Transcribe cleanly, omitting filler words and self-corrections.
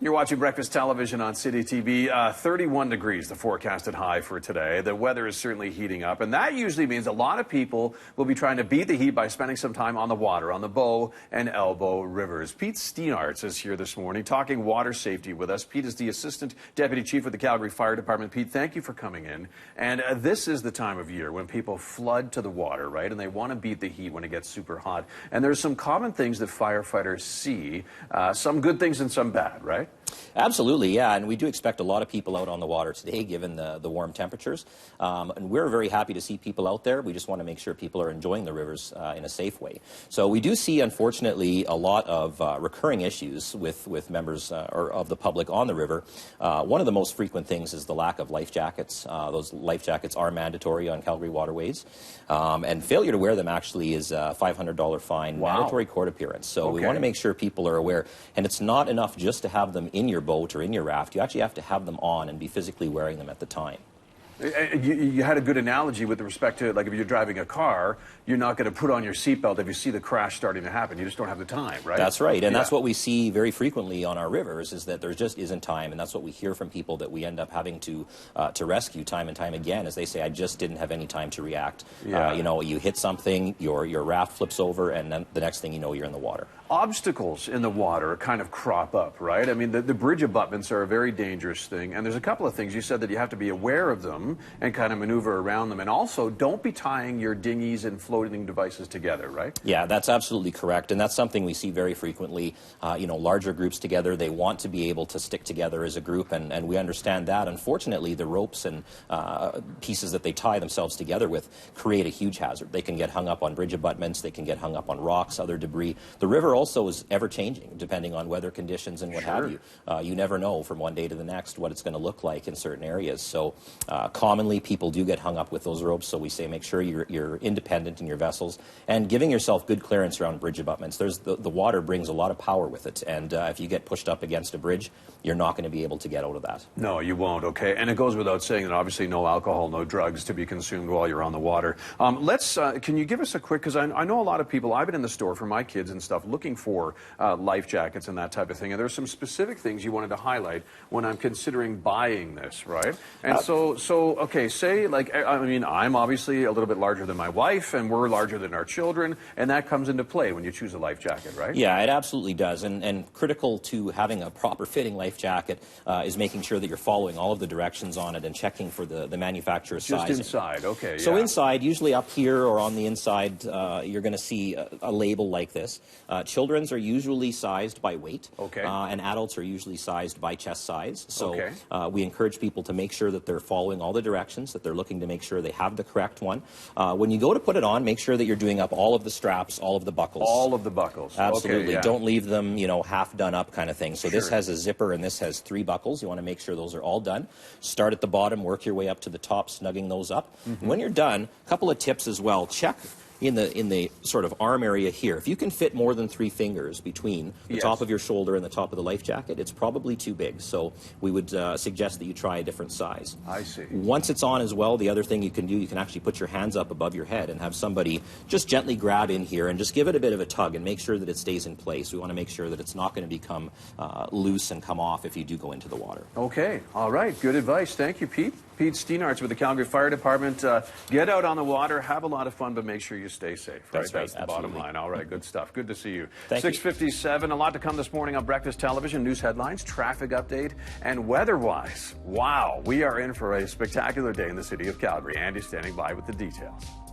You're watching Breakfast Television on City TV. 31 degrees, the forecasted high for today. The weather is certainly heating up, and that usually means a lot of people will be trying to beat the heat by spending some time on the water, on the Bow and Elbow rivers. Pete Steenarts is here this morning talking water safety with us. Pete is the Assistant Deputy Chief with the Calgary Fire Department. Pete, thank you for coming in. And this is the time of year when people flood to the water, right? And they want to beat the heat when it gets super hot. And there's some common things that firefighters see, some good things and some bad, right? Absolutely, yeah, and we do expect a lot of people out on the water today given the warm temperatures, and we're very happy to see people out there. We just want to make sure people are enjoying the rivers in a safe way. So we do see, unfortunately, a lot of recurring issues with members or of the public on the river. One of the most frequent things is the lack of life jackets. Those life jackets are mandatory on Calgary waterways, and failure to wear them actually is a $500 fine, mandatory court appearance. So we want to make sure people are aware, and it's not enough just to have them in your boat or in your raft. You actually have to have them on and be physically wearing them at the time. You had a good analogy with respect to, like, if you're driving a car, you're not going to put on your seatbelt if you see the crash starting to happen. You just don't have the time, right? That's right, and that's what we see very frequently on our rivers, is that there just isn't time, and that's what we hear from people that we end up having to rescue time and time again, as they say, I just didn't have any time to react. You know, you hit something, your raft flips over, and then the next thing you know, you're in the water. Obstacles in the water kind of crop up, right? I mean, the bridge abutments are a very dangerous thing, and there's a couple of things. You said that you have to be aware of them and kind of maneuver around them, and also don't be tying your dinghies and floating devices together, right? Yeah, that's absolutely correct, and that's something we see very frequently. You know, larger groups together, they want to be able to stick together as a group, and we understand that. Unfortunately, the ropes and pieces that they tie themselves together with create a huge hazard. They can get hung up on bridge abutments, they can get hung up on rocks, other debris. The river also is ever-changing, depending on weather conditions and what have you. You never know from one day to the next what it's going to look like in certain areas. So commonly, people do get hung up with those ropes, so we say make sure you're independent in your vessels and giving yourself good clearance around bridge abutments. The water brings a lot of power with it, and if you get pushed up against a bridge, you're not going to be able to get out of that. No, you won't, okay? And it goes without saying that obviously no alcohol, no drugs to be consumed while you're on the water. Can you give us a quick, because I know a lot of people, I've been in the store for my kids and stuff looking for life jackets and that type of thing, and there's some specific things you wanted to highlight when I'm considering buying this, right? And okay, say, like, I mean, I'm obviously a little bit larger than my wife, and we're larger than our children, and that comes into play when you choose a life jacket, right? Yeah, it absolutely does, and critical to having a proper fitting life jacket is making sure that you're following all of the directions on it and checking for the manufacturer's sizing. Just inside, okay. So inside, usually up here or on the inside, you're going to see a label like this. Children's are usually sized by weight, and adults are usually sized by chest size. So we encourage people to make sure that they're following all the directions, that they're looking to make sure they have the correct one. When you go to put it on, make sure that you're doing up all of the straps, all of the buckles. All of the buckles. Absolutely. Don't leave them, you know, half done up kind of thing. So this has a zipper and this has 3 buckles. You want to make sure those are all done. Start at the bottom, work your way up to the top, snugging those up. When you're done, a couple of tips as well. Check in the sort of arm area here. If you can fit more than 3 fingers between the top of your shoulder and the top of the life jacket, it's probably too big. So we would suggest that you try a different size. I see. Once it's on as well, the other thing you can do, you can actually put your hands up above your head and have somebody just gently grab in here and just give it a bit of a tug and make sure that it stays in place. We want to make sure that it's not going to become loose and come off if you do go into the water. Okay. All right. Good advice. Thank you, Pete. Pete Steenarts with the Calgary Fire Department. Get out on the water, have a lot of fun, but make sure you stay safe. Right? That's the bottom line. All right, good stuff. Good to see you. 6:57, a lot to come this morning on Breakfast Television. News headlines, traffic update, and weather-wise, wow, we are in for a spectacular day in the city of Calgary. Andy standing by with the details.